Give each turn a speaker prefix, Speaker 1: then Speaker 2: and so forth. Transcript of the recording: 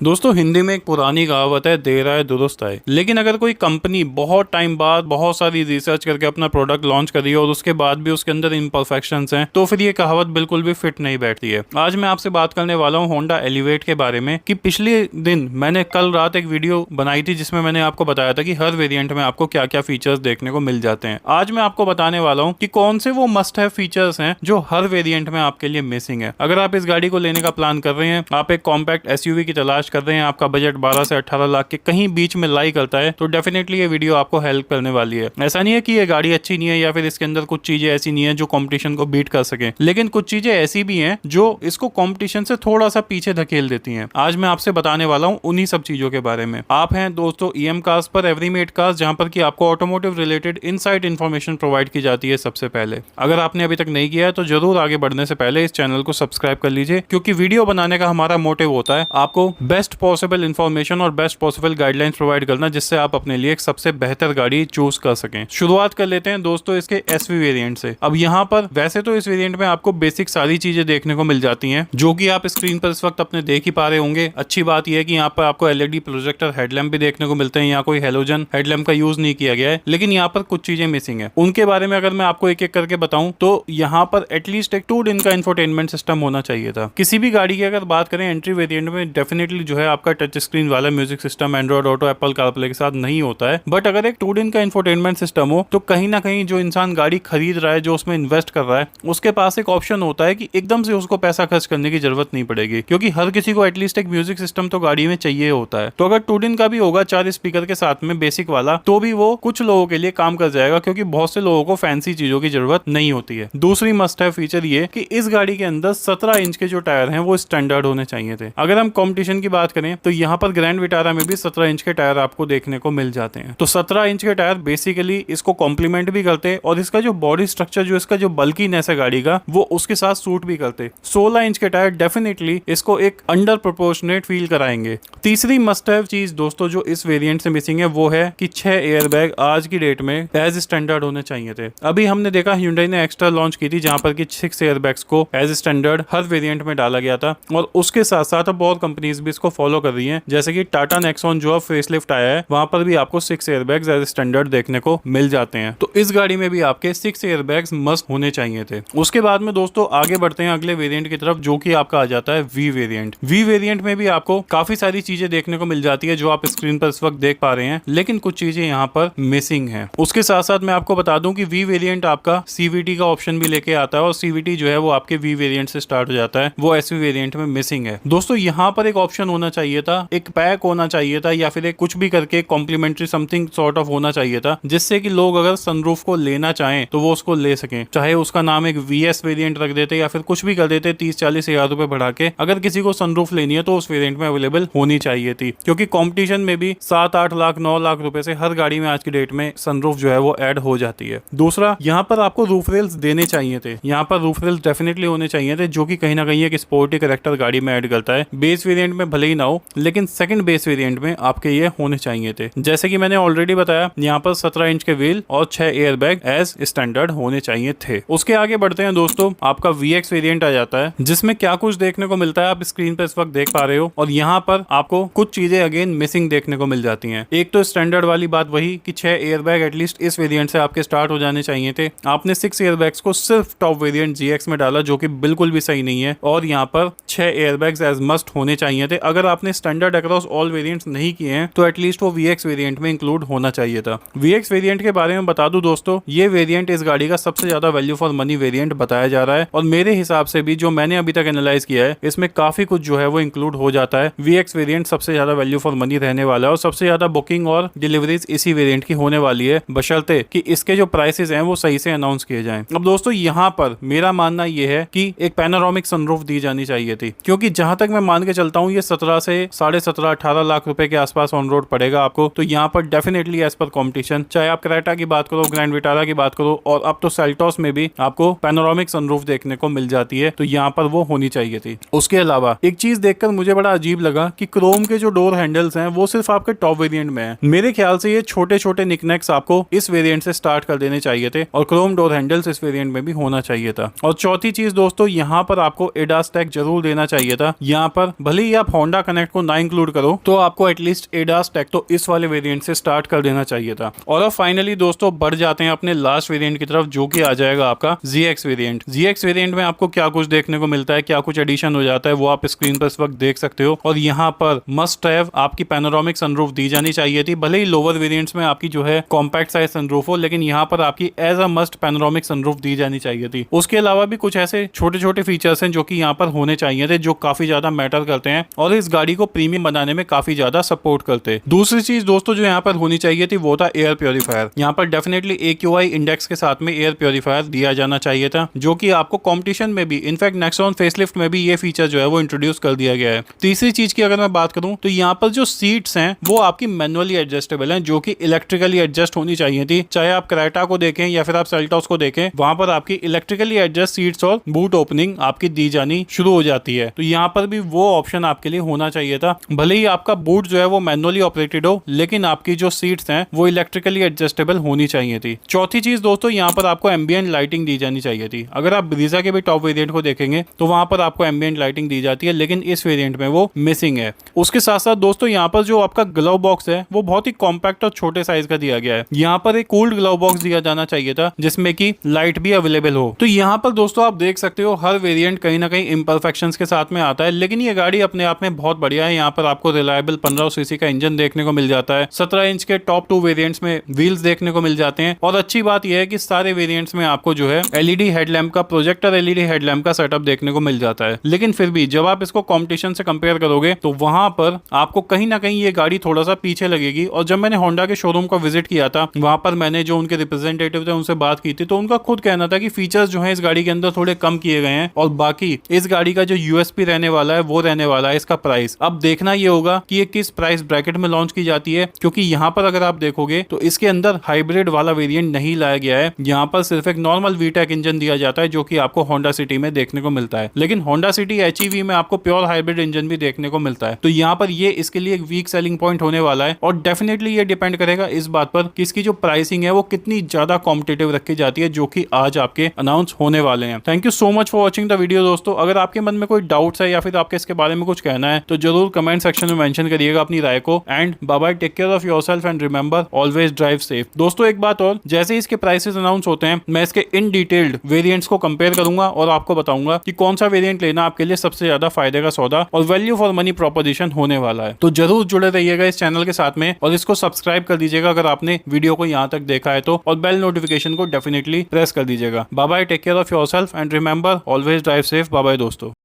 Speaker 1: दोस्तों हिंदी में एक पुरानी कहावत है, देर आए दुरुस्त आए। लेकिन अगर कोई कंपनी बहुत टाइम बाद बहुत सारी रिसर्च करके अपना प्रोडक्ट लॉन्च कर रही है और उसके बाद भी उसके अंदर इम्परफेक्शंस हैं, तो फिर ये कहावत बिल्कुल भी फिट नहीं बैठती है। आज मैं आपसे बात करने वाला हूँ होंडा एलिवेट के बारे में कि पिछले दिन मैंने कल रात एक वीडियो बनाई थी जिसमें मैंने आपको बताया था कि हर वेरिएंट में आपको क्या क्या फीचर्स देखने को मिल जाते हैं। आज मैं आपको बताने वाला हूँ कि कौन से वो मस्ट हैव फीचर्स हैं जो हर वेरिएंट में आपके लिए मिसिंग है। अगर आप इस गाड़ी को लेने का प्लान कर रहे हैं, आप एक कॉम्पैक्ट एसयूवी की तलाश कर रहे हैं, आपका बजट 12 से 18 लाख के कहीं बीच में लाई करता है, तो डेफिनेटली ये वीडियो आपको हेल्प करने वाली है। ऐसा नहीं है कि ये गाड़ी अच्छी नहीं है या फिर इसके अंदर कुछ चीजें ऐसी नहीं है जो कंपटीशन को बीट कर सके, लेकिन कुछ चीजें ऐसी भी हैं जो इसको कंपटीशन से थोड़ा सा पीछे धकेल देती हैं। आज मैं आपसे बताने वाला हूं उन्हीं सब चीजों के बारे में। आप हैं दोस्तों ईएम कार्स पर, एवरीमेट कार्स, जहां पर कि आपको automotive related inside information provide की जाती है सबसे पहले। अगर आपने अभी तक नहीं किया है तो जरूर आगे बढ़ने से पहले इस चैनल को सब्सक्राइब कर लीजिए, क्योंकि वीडियो बनाने का हमारा मोटिव होता है आपको बेस्ट पॉसिबल इन्फॉर्मेशन और बेस्ट पॉसिबल गाइडलाइंस प्रोवाइड करना, जिससे आप अपने लिए एक सबसे बेहतर गाड़ी चूज कर सकें। शुरुआत कर लेते हैं दोस्तों इसके एसवी वेरिएंट से। अब यहाँ पर वैसे तो इस वेरिएंट में आपको बेसिक सारी चीजें देखने को मिल जाती हैं जो कि आप स्क्रीन पर इस वक्त अपने देख ही पा रहे होंगे। अच्छी बात यह है कि यहाँ पर आपको एलईडी प्रोजेक्टर हेडलैम्प भी देखने को मिलते हैं। यहाँ कोई हेलोजन हेडलैम्प का यूज नहीं किया गया है, लेकिन यहाँ पर कुछ चीजें मिसिंग है। उनके बारे में अगर मैं आपको एक एक करके बताऊं तो यहाँ पर एटलीस्ट एक 2 दिन का इंफोटेनमेंट सिस्टम होना चाहिए था। किसी भी गाड़ी की अगर बात करें एंट्री वेरिएंट में डेफिनेटली जो है आपका टच स्क्रीन वाला music system Android auto Apple CarPlay के साथ नहीं होता है, बट अगर एक 2 दिन का इंफोटेनमेंट सिस्टम हो तो कहीं ना कहीं जो इंसान गाड़ी खरीद रहा है, जो उसमें इन्वेस्ट कर रहा है, उसके पास एक ऑप्शन होता है कि एकदम से उसको पैसा खर्च करने की जरूरत नहीं पड़ेगी, क्योंकि हर किसी को एटलीस्ट एक म्यूजिक सिस्टम तो गाड़ी में चाहिए होता है। तो अगर 2 दिन का भी होगा 4 स्पीकर के साथ में बेसिक वाला, तो भी वो कुछ लोगों के लिए काम कर जाएगा, क्योंकि बहुत से लोगों को फैंसी चीजों की जरूरत नहीं होती है। दूसरी मस्ट है फीचर ये कि इस गाड़ी के अंदर 17 इंच के जो टायर हैं वो स्टैंडर्ड होने चाहिए थे। अगर हम कंपटीशन की बात करें तो यहाँ पर ग्रैंड विटारा में भी 17 इंच के टायर आपको देखने को मिल जाते हैं। तो 17 इंच के टायर बेसिकली इसको कॉम्प्लीमेंट भी करते हैं और इसका जो बॉडी स्ट्रक्चर, जो इसका जो बल्कीनेस है गाड़ी का, वो उसके साथ सूट भी करते। 16 इंच के टायर डेफिनेटली इसको एक अंडर प्रोपोर्शनेट फील कराएंगे। तीसरी मस्ट हैव चीज दोस्तों जो इस वेरिएंट से मिसिंग है वो है कि 6 एयरबैग आज की डेट में एज स्टैंडर्ड होने चाहिए थे। अभी हमने देखा Hyundai ने एक्स्ट्रा लॉन्च की थी जहां पर कि 6 एयरबैग्स को एज स्टैंडर्ड हर वेरिएंट में डाला गया था, और उसके साथ साथ अब बहुत कंपनीज भी इसको फॉलो कर रही हैं। जैसे कि टाटा नेक्सॉन जो अब फेसलिफ्ट आया है, वहां पर भी आपको 6 एयरबैग्स एज स्टैंडर्ड देखने को मिल जाते हैं। तो इस गाड़ी में भी आपके 6 एयरबैग्स मस्ट होने चाहिए थे। उसके बाद में दोस्तों आगे बढ़ते हैं अगले वेरिएंट की तरफ, जो कि आपका आ जाता है वी वेरिएंट। वी वेरिएंट में भी आपको काफी सारी चीजें देखने को मिल जाती है जो आप स्क्रीन पर इस वक्त देख पा रहे हैं, लेकिन कुछ चीजें यहाँ पर मिसिंग है। उसके साथ साथ मैं आपको बता दूं कि वी वेरिएंट आपका सीवीटी का ऑप्शन भी लेके आता है, और सीवीटी जो है वो आपके वी वेरिएंट से स्टार्ट हो जाता है, वो एसवी वेरिएंट में मिसिंग है। दोस्तों यहाँ पर एक ऑप्शन होना चाहिए था, एक पैक होना चाहिए था, या फिर एक कुछ भी करके कॉम्प्लीमेंट्री समथिंग सॉर्ट ऑफ होना चाहिए था, जिससे कि लोग अगर सनरूफ को लेना चाहें तो वो उसको ले सकें। चाहे उसका नाम एक वीएस वेरिएंट रख देते या फिर कुछ भी कर देते, 30-40 हजार रुपए बढ़ा के। अगर किसी को सनरूफ लेनी है तो उस वेरिएंट में अवेलेबल होनी चाहिए थी, क्योंकि कंपटीशन में भी 7-8 लाख 9 लाख रुपए से हर गाड़ी में आज की डेट में सनरूफ जो है वो ऐड हो जाती है। दूसरा, यहाँ पर आपको रूफ रेल्स देने चाहिए थे। यहाँ पर रूफ रेल्स डेफिनेटली होने चाहिए थे, जो कि कहीं ना कहीं एक स्पोर्टी कैरेक्टर गाड़ी में ऐड करता है। बेस वेरिएंट में भले ही ना हो, लेकिन सेकंड बेस वेरिएंट में आपके ये होने चाहिए थे। जैसे कि मैंने ऑलरेडी बताया, यहाँ पर 17 इंच के व्हील और 6 एयरबैग एज स्टैंडर्ड होने चाहिए थे। उसके आगे बढ़ते हैं दोस्तों, आपका VX वेरिएंट आ जाता है, जिसमें क्या कुछ देखने को मिलता है आप स्क्रीन पर इस वक्त देख पा रहे हो, और यहाँ पर आपको कुछ चीजें अगेन मिसिंग देखने को मिल जाती हैं। एक तो स्टैंडर्ड वाली बात वही कि 6 एयरबैग एटलीस्ट इस वेरिएंट से आपके स्टार्ट हो जाने चाहिए थे। आपने 6 एयरबैग्स को सिर्फ टॉप वेरिएंट GX में डाला, जो कि बिल्कुल भी सही नहीं है, और यहाँ पर 6 एयरबैग्स एज मस्ट होने चाहिए थे। अगर आपने स्टैंडर्ड अक्रॉस ऑल वेरिएंट्स नहीं किए हैं तो एटलीस्ट वो VX वेरिएंट में इंक्लूड होना चाहिए था। VX वेरिएंट के बारे में बता दूं दोस्तों, ये वेरिएंट इस गाड़ी का सबसे ज्यादा वैल्यू फॉर मनी वेरिएंट बताया जा रहा है, और मेरे हिसाब से भी जो मैंने अभी तक एनालाइज किया है, इसमें काफी कुछ जो है वो इंक्लूड हो जाता है। VX वेरिएंट सबसे ज्यादा वैल्यू फॉर मनी रहने वाला है, और सबसे ज्यादा बुकिंग और डिलीवरीज इसी वेरिएंट की होने वाली है, बशर्ते कि इसके जो प्राइसेस हैं वो सही से अनाउंस किए जाएं। अब दोस्तों यहाँ पर मेरा मानना यह है कि एक पैनोरामिक सनरूफ दी जानी चाहिए थी, क्योंकि जहां तक मैं मान के चलता हूँ ये 17 से 17.5-18 लाख रुपए के आसपास ऑन रोड पड़ेगा आपको। तो यहाँ पर डेफिनेटली एज पर कॉम्पिटिशन, चाहे आप क्रेटा की बात करो, ग्रैंड विटारा की बात करो, और अब तो सेल्टोस में भी आपको पैनोरामिक सनरूफ देखने को मिल जाती है, तो यहाँ पर वो होनी चाहिए थी। उसके अलावा एक चीज देखकर मुझे बड़ा अजीब लगा कि क्रोम के जो डोर हैंडल्स हैं वो सिर्फ आपके टॉप वेरिएंट में है। मेरे ख्याल से ये छोटे छोटे निकनेक्स आपको इस वेरिएंट से स्टार्ट कर देने चाहिए थे, और क्रोम डोर हैंडल्स इस वेरिएंट में भी होना चाहिए था। और चौथी चीज दोस्तों, यहाँ पर आपको एडास टैग जरूर देना चाहिए था। यहाँ पर भले ही आप होंडा कनेक्ट को ना इंक्लूड करो तो आपको एटलीस्ट एडास टेक तो इस वाले वेरिएंट से स्टार्ट कर देना चाहिए था। और अब फाइनली दोस्तों बढ़ जाते हैं अपने लास्ट वेरिएंट की तरफ, जो कि आ जाएगा आपका ZX वेरिएंट। ZX वेरिएंट में आपको क्या कुछ देखने को मिलता है, क्या कुछ एडिशन हो जाता है, वो आप स्क्रीन पर इस वक्त देख सकते हो। और यहाँ पर मस्ट हैव आपकी पैनोरामिक सनरूफ दी जानी चाहिए थी। भले ही लोअर वेरिएंट्स में आपकी जो है कॉम्पैक्ट साइज सनरूफ हो, लेकिन यहाँ पर आपकी as a must panoramic sunroof दी जानी चाहिए थी। उसके अलावा भी कुछ ऐसे छोटे छोटे फीचर्स हैं जो कि यहाँ पर होने चाहिए थे, जो काफी ज्यादा मैटर करते हैं और इस गाड़ी को प्रीमियम बनाने में काफी ज्यादा सपोर्ट करते हैं। दूसरी चीज दोस्तों जो यहाँ पर होनी चाहिए थी वो था एयर प्योरीफायर। यहाँ पर डेफिनेटली AQI इंडेक्स के साथ में एयर प्योरीफायर दिया जाना चाहिए था, जो कि आपको कंपटीशन में भी, इनफैक्ट नेक्सॉन फेसलिफ्ट में भी ये फीचर जो है वो इंट्रोड्यूस कर दिया गया है। तीसरी चीज की अगर मैं बात करूं तो यहाँ पर जो सीट्स हैं वो आपकी मैनुअली एडजस्टेबल हैं, जो कि इलेक्ट्रिकली एडजस्ट होनी चाहिए थी। चाहे आप क्रेटा को देखें या फिर आप सेल्टॉस को देखें, वहां पर आपकी इलेक्ट्रिकली एडजस्ट सीट्स और बूट ओपनिंग आपकी दी जानी शुरू हो जाती है। तो यहाँ पर भी वो ऑप्शन आपके लिए होना चाहिए था। भले ही आपका बूट जो है वो मैनुअली ऑपरेटेड हो, लेकिन आपकी जो सीट्स हैं वो इलेक्ट्रिकली एडजस्टेबल होनी चाहिए थी। चौथी चीज दोस्तों यहाँ पर आपको एम्बिएंट लाइटिंग दी जानी चाहिए थी। अगर आप ब्रीजा के भी टॉप वेरिएंट को देखेंगे तो वहां पर आपको एम्बिएंट लाइटिंग दी जाती है, लेकिन इस वेरिएंट में वो मिसिंग है। उसके साथ साथ दोस्तों यहाँ पर जो आपका ग्लव बॉक्स है वो बहुत ही कॉम्पैक्ट और छोटे साइज का दिया गया है। यहाँ पर एक कूल्ड ग्लव बॉक्स दिया जाना चाहिए था जिसमें कि लाइट भी अवेलेबल हो। तो यहाँ पर दोस्तों आप देख सकते हो हर वेरिएंट कहीं ना कहीं इम्परफेक्शंस के साथ में आता है, लेकिन ये गाड़ी अपने आप में बहुत बढ़िया है। यहाँ पर आपको रिलायबल 1500 सीसी का इंजन देखने को मिल जाता है। 17 इंच के टॉप 2 वेरिएंट्स में व्हील्स देखने को मिल जाते हैं। और अच्छी बात यह है कि सारे वेरिएंट्स में आपको जो है एलईडी हेडलैम्प का, प्रोजेक्टर एलईडी हेडलैम्प का सेटअप देखने को मिल जाता है। लेकिन फिर भी जब आप इसको कंपटीशन से कंपेयर करोगे तो वहां पर आपको कहीं ना कहीं ये गाड़ी थोड़ा सा पीछे लगेगी। और जब मैंने होंडा के शोरूम को विजिट किया था, वहां पर मैंने जो उनके रिप्रेजेंटेटिव थे उनसे बात की थी, तो उनका खुद कहना था कि फीचर्स जो है इस गाड़ी के अंदर थोड़े कम किए गए हैं और बाकी इस गाड़ी का जो यूएसपी रहने वाला है वो रहने वाला है इसका प्राइस। अब देखना ये होगा कि ये किस प्राइस ब्रैकेट में लॉन्च की जाती है, क्योंकि यहाँ पर अगर आप देखोगे तो इसके अंदर हाइब्रिड वाला वेरिएंट नहीं लाया गया है। यहाँ पर सिर्फ एक नॉर्मल वीटेक इंजन दिया जाता है जो कि आपको होंडा सिटी में देखने को मिलता है, लेकिन होंडा सिटी HEV में आपको प्योर हाइब्रिड इंजन भी देखने को मिलता है। तो यहाँ पर ये इसके लिए एक वीक सेलिंग पॉइंट होने वाला है और डेफिनेटली ये डिपेंड करेगा इस बात पर कि इसकी जो प्राइसिंग है वो कितनी ज्यादा कॉम्पिटिटिव रखी जाती है, जो कि आज आपके अनाउंस होने वाले हैं। Thank you so much for watching the video दोस्तों। अगर आपके मन में कोई डाउट्स है या फिर आपके इसके बारे में कुछ कहना है तो जरूर कमेंट सेक्शन में मेंशन करिएगा अपनी राय को। And bye bye, take care of yourself and remember always drive safe. दोस्तों एक बात और, जैसे इसके प्राइसेस अनाउंस होते हैं मैं इसके इन डिटेल्ड वेरिएंट्स को कंपेयर करूंगा और आपको बताऊंगा कि कौन सा वेरिएंट लेना आपके लिए सबसे ज्यादा फायदे का सौदा और वैल्यू फॉर मनी प्रोपोजिशन होने वाला है। तो जरूर जुड़े रहिएगा इस चैनल के साथ में और इसको सब्सक्राइब कर दीजिएगा अगर आपने वीडियो को यहाँ तक देखा है तो, और बेल नोटिफिकेशन को डेफिनेटली प्रेस कर दीजिएगा। Bye bye, take care of yourself and remember always drive safe. Bye bye दोस्तों।